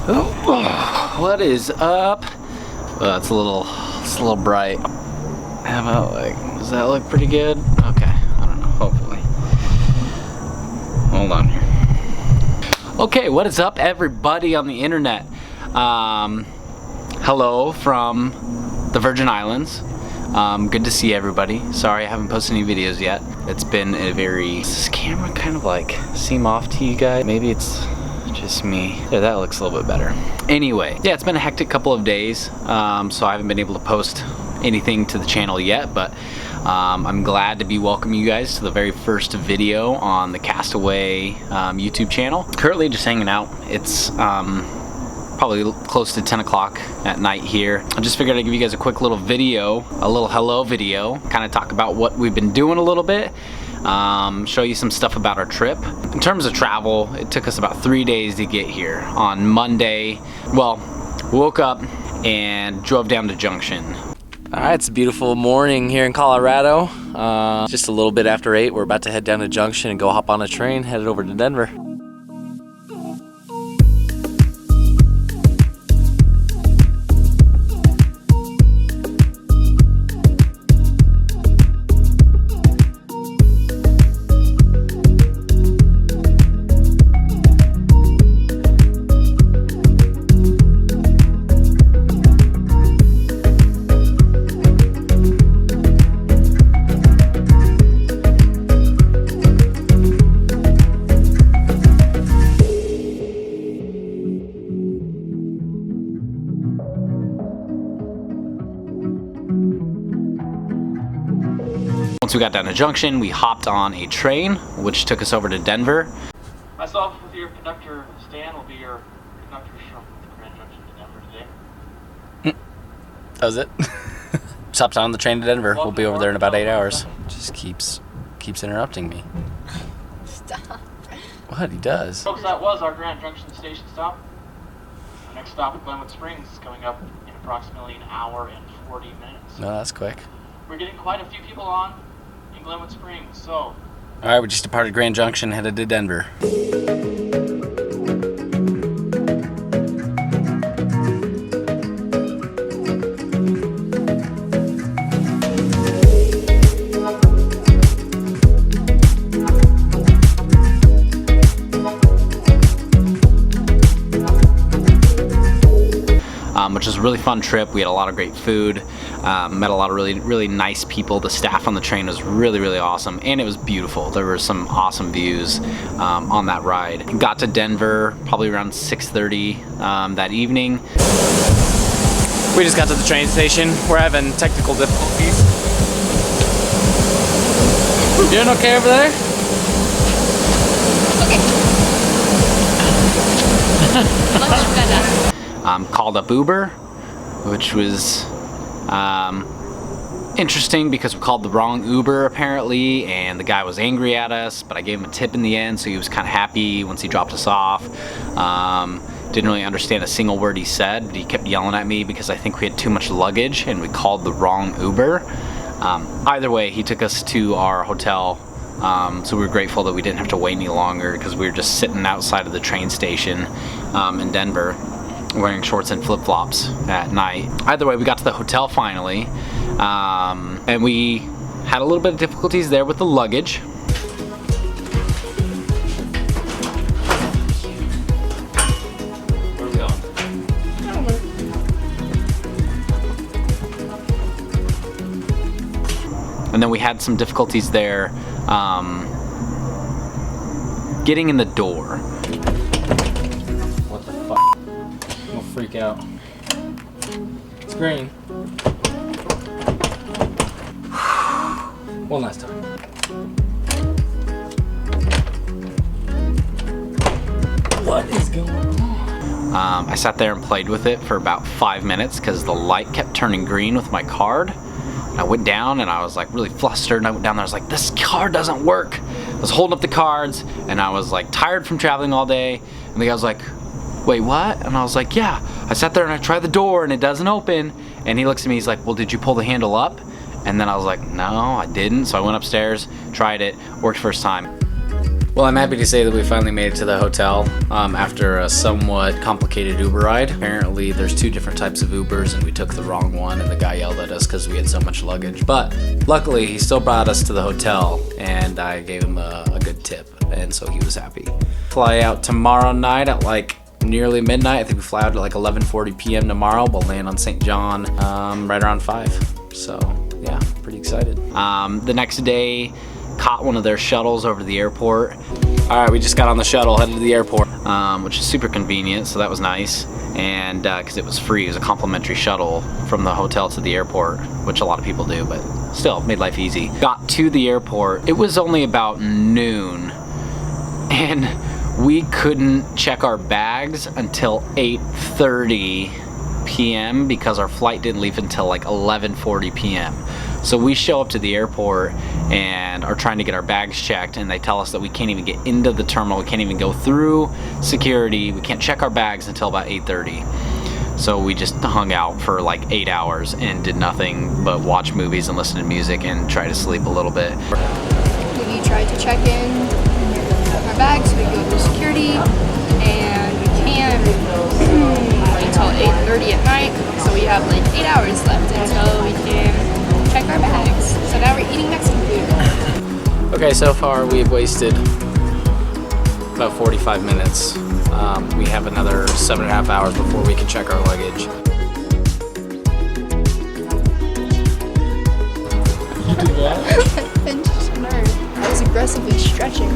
Oh, what is up? Oh, it's a little bright. How about, like, does that look pretty good? Okay, I don't know, hopefully. Hold on here. Okay, what is up, everybody on the internet? Hello from the Virgin Islands. Good to see everybody. Sorry I haven't posted any videos yet. It's been a very... Does this camera kind of like seem off to you guys? Maybe it's just me. Yeah, that looks a little bit better. Anyway, yeah, it's been a hectic couple of days, so I haven't been able to post anything to the channel yet, but I'm glad to be welcoming you guys to the very first video on the Castaway YouTube channel. Currently just hanging out. It's probably close to 10 o'clock at night here. I just figured I'd give you guys a quick little video, a little hello video, kind of talk about what we've been doing a little bit, show you some stuff about our trip. In terms of travel, it took us about 3 days to get here. On Monday, well, woke up and drove down to Junction. All right, it's a beautiful morning here in Colorado. Just a little bit after 8, we're about to head down to Junction and go hop on a train, headed over to Denver. Once we got down to Junction, we hopped on a train, which took us over to Denver. Myself, with your conductor, Stan, will be your conductor from Grand Junction to Denver today. That was it. Just hopped on the train to Denver. We'll be over there in about 8 hours. Just keeps interrupting me. Stop. What? He does. Folks, that was our Grand Junction station stop. Our next stop at Glenwood Springs is coming up in approximately an hour and 40 minutes. No, that's quick. We're getting quite a few people on in Glenwood Springs, so... All right, we just departed Grand Junction, headed to Denver. Which was a really fun trip. We had a lot of great food, met a lot of really nice people. The staff on the train was really awesome, and it was beautiful. There were some awesome views on that ride. Got to Denver probably around 6:30 that evening. We just got to the train station. We're having technical difficulties. You doing okay over there? Okay. Called up Uber, which was interesting because we called the wrong Uber apparently, and the guy was angry at us, but I gave him a tip in the end, so he was kind of happy once he dropped us off. Didn't really understand a single word he said, but he kept yelling at me because I think we had too much luggage and we called the wrong Uber. Either way, he took us to our hotel, so we were grateful that we didn't have to wait any longer because we were just sitting outside of the train station in Denver, wearing shorts and flip-flops at night. Either way, we got to the hotel finally, and we had a little bit of difficulties there with the luggage. Where are we going? And then we had some difficulties there getting in the door. Freak out. It's green. One last time. What is going on? I sat there and played with it for about 5 minutes because the light kept turning green with my card. I went down and I was like really flustered, and I went down there, I was like, this card doesn't work. I was holding up the cards and I was like tired from traveling all day, and the guy was like, wait, what? And I was like, yeah. I sat there and I tried the door and it doesn't open. And he looks at me, he's like, well, did you pull the handle up? And then I was like, no, I didn't. So I went upstairs, tried it, worked first time. Well, I'm happy to say that we finally made it to the hotel after a somewhat complicated Uber ride. Apparently, there's 2 different types of Ubers, and we took the wrong one, and the guy yelled at us because we had so much luggage. But luckily, he still brought us to the hotel, and I gave him a good tip, and so he was happy. Fly out tomorrow night at like nearly midnight. I think we fly out at like 11:40 p.m. tomorrow. We'll land on St. John right around 5. So yeah, pretty excited. The next day, caught one of their shuttles over to the airport. All right, we just got on the shuttle, headed to the airport, which is super convenient, so that was nice. And because it was free, it was a complimentary shuttle from the hotel to the airport, which a lot of people do, but still made life easy. Got to the airport, it was only about noon, and we couldn't check our bags until 8:30 p.m. because our flight didn't leave until like 11:40 p.m. So we show up to the airport and are trying to get our bags checked, and they tell us that we can't even get into the terminal, we can't even go through security, we can't check our bags until about 8:30. So we just hung out for like 8 hours and did nothing but watch movies and listen to music and try to sleep a little bit. We tried to check in our bags, we go through security, and we can't until 8:30 at night. So we have like 8 hours left until we can check our bags. So now we're eating Mexican food. Okay, so far we've wasted about 45 minutes. We have another 7.5 hours before we can check our luggage. You did that? Pinched nerve. I was aggressively stretching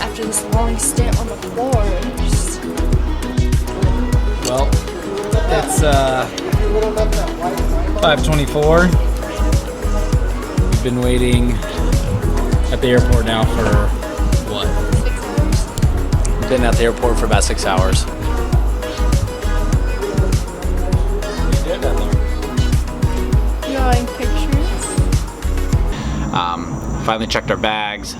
after this long stint on the floor. And just... Well, it's 5:24. We've been waiting at the airport now for what? 6 hours. We've been at the airport for about 6 hours. Drawing pictures. Finally checked our bags.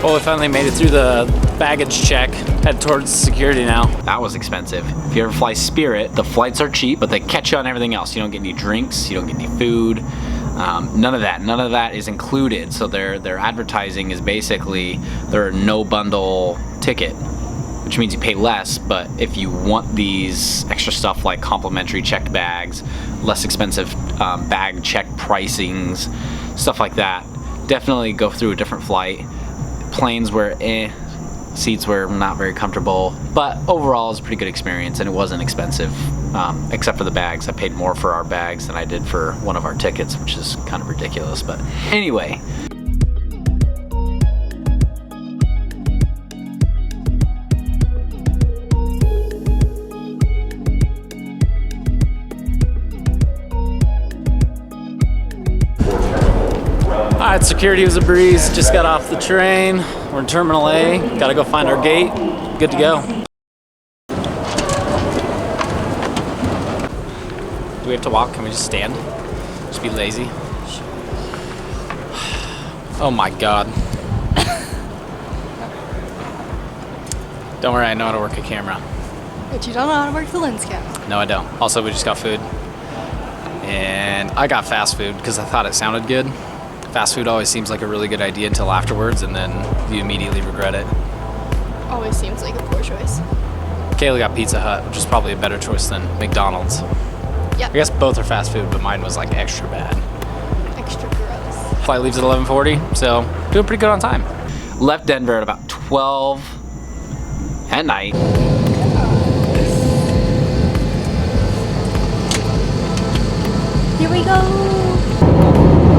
Well, we finally made it through the baggage check. Head towards security now. That was expensive. If you ever fly Spirit, the flights are cheap, but they catch you on everything else. You don't get any drinks, you don't get any food, none of that. None of that is included. So their advertising is basically their no bundle ticket, which means you pay less, but if you want these extra stuff like complimentary checked bags, less expensive bag check pricings, stuff like that, definitely go through a different flight. Planes were seats were not very comfortable, but overall it was a pretty good experience, and it wasn't expensive, except for the bags. I paid more for our bags than I did for one of our tickets, which is kind of ridiculous, but anyway. Alright, security was a breeze. Just got off the train. We're in Terminal A. Gotta go find our gate. Good to go. Do we have to walk? Can we just stand? Just be lazy? Oh my god. Don't worry, I know how to work a camera. But you don't know how to work the lens cap. No, I don't. Also, we just got food. And I got fast food because I thought it sounded good. Fast food always seems like a really good idea until afterwards, and then you immediately regret it. Always seems like a poor choice. Kayla got Pizza Hut, which is probably a better choice than McDonald's. Yep. I guess both are fast food, but mine was like extra bad. Extra gross. Flight leaves at 11:40, so doing pretty good on time. Left Denver at about 12 at night. Here we go.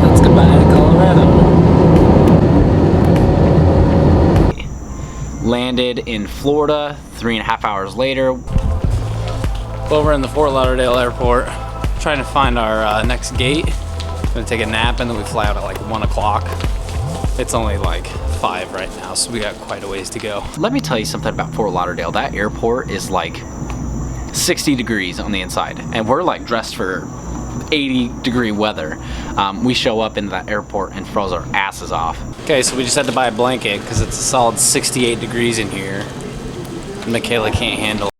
That's goodbye to Colorado. Landed in Florida 3.5 hours later. Well, we're in the Fort Lauderdale airport, trying to find our next gate. Gonna take a nap, and then we fly out at like 1 o'clock. It's only like 5 right now, so we got quite a ways to go. Let me tell you something about Fort Lauderdale. That airport is like 60 degrees on the inside, and we're like dressed for 80-degree weather. We show up in that airport and froze our asses off. Okay, so we just had to buy a blanket because it's a solid 68 degrees in here. Michaela can't handle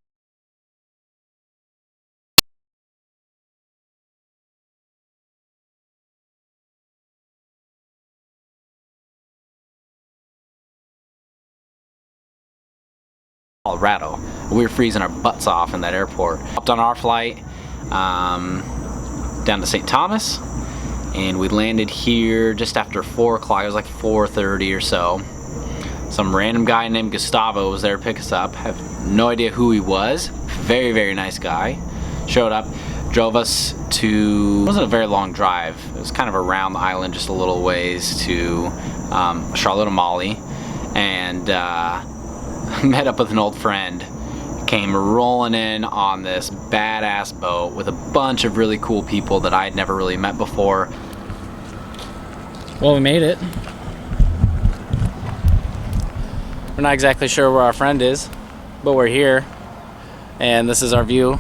Colorado. We were freezing our butts off in that airport. Hopped on our flight down to St. Thomas, and we landed here just after 4 o'clock. It was like 4:30 or so. Some random guy named Gustavo was there to pick us up. Have no idea who he was. Very, very nice guy. Showed up, drove us to, it wasn't a very long drive. It was kind of around the island, just a little ways to Charlotte Amalie, and met up with an old friend. Came rolling in on this badass boat with a bunch of really cool people that I had never really met before. Well, we made it. We're not exactly sure where our friend is, but we're here, and this is our view.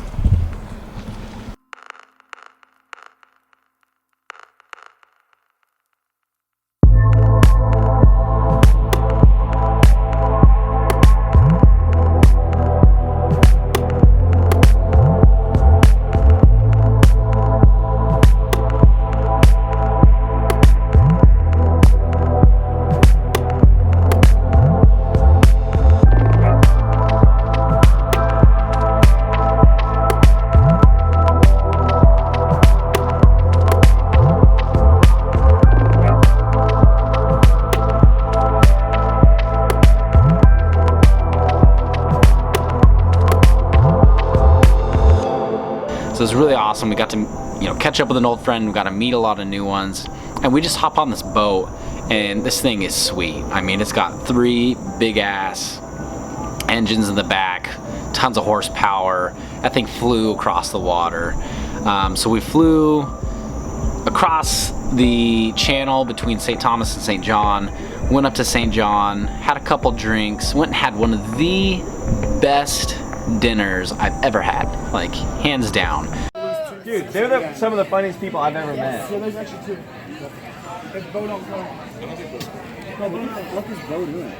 So it was really awesome. We got to, catch up with an old friend. We got to meet a lot of new ones, and we just hop on this boat, and this thing is sweet. I mean, it's got 3 big ass engines in the back, tons of horsepower. That thing flew across the water. So we flew across the channel between St. Thomas and St. John, went up to St. John, had a couple drinks, went and had one of the best dinners I've ever had, like hands down. Dude, they're some of the funniest people I've ever met. So there's actually 2. There's boat on front. No, what is Bo doing?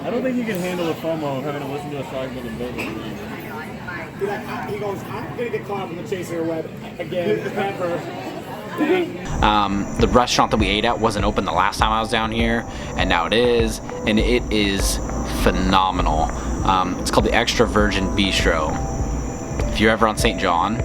I don't think you can handle the FOMO of having to listen to a song with a boat. He goes, I'm gonna get caught up in the chaser web again, ever. The restaurant that we ate at wasn't open the last time I was down here, and now it is, and it is phenomenal. It's called the Extra Virgin Bistro. If you're ever on St. John,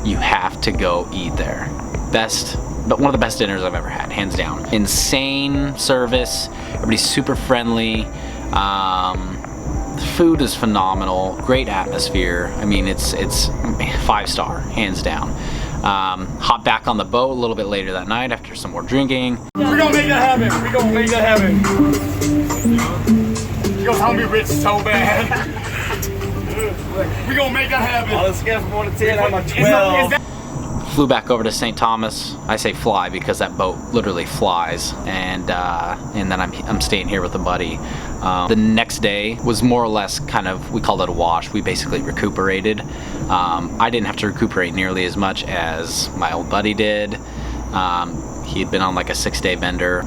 you have to go eat there. But one of the best dinners I've ever had, hands down. Insane service, everybody's super friendly. The food is phenomenal, great atmosphere. I mean, it's 5-star, hands down. Hopped back on the boat a little bit later that night after some more drinking. We're gonna make that happen. We're gonna make that happen. You're gonna me rich so bad. We're gonna make that happen. On a scale from 1 to 10, I'm a 12. Flew back over to St. Thomas. I say fly because that boat literally flies, and then I'm staying here with a buddy. The next day was more or less kind of, we called it a wash. We basically recuperated. I didn't have to recuperate nearly as much as my old buddy did. He had been on like a 6-day bender.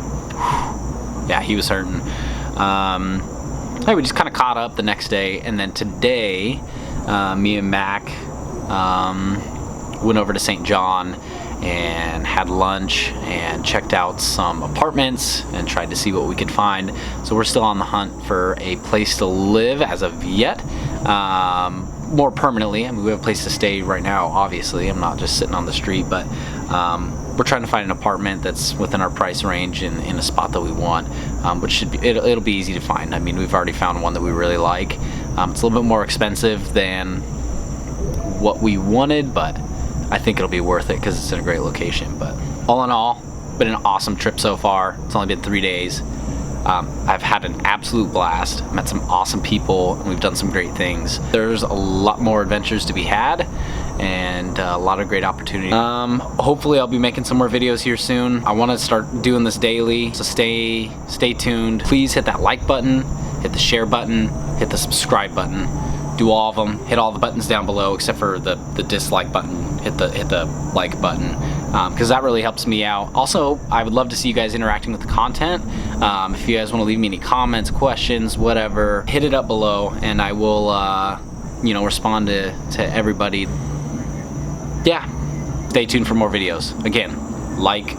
Yeah, he was hurting. Hey, we just kind of caught up the next day, and then today, me and Mac went over to St. John and had lunch and checked out some apartments and tried to see what we could find. So we're still on the hunt for a place to live as of yet. More permanently, I mean, we have a place to stay right now, obviously. I'm not just sitting on the street, but we're trying to find an apartment that's within our price range and in a spot that we want, which should be, it'll be easy to find. I mean, we've already found one that we really like. It's a little bit more expensive than what we wanted, but I think it'll be worth it because it's in a great location. But all in all, been an awesome trip so far. It's only been 3 days. I've had an absolute blast, met some awesome people, and we've done some great things. There's a lot more adventures to be had and a lot of great opportunities. Hopefully I'll be making some more videos here soon. I want to start doing this daily, so stay tuned. Please hit that like button, hit the share button, hit the subscribe button. Do all of them, hit all the buttons down below except for the dislike button. Hit the like button because that really helps me out. Also, I would love to see you guys interacting with the content. If you guys want to leave me any comments, questions, whatever, hit it up below and I will respond to everybody. Yeah, stay tuned for more videos. Again, like,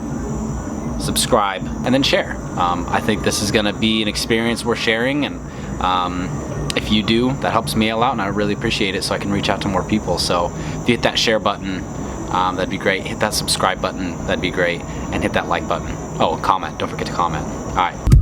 subscribe, and then share. I think this is gonna be an experience worth sharing, and If you do, that helps me a lot, and I really appreciate it so I can reach out to more people. So if you hit that share button, that'd be great. Hit that subscribe button, that'd be great. And hit that like button. Oh, comment. Don't forget to comment. All right.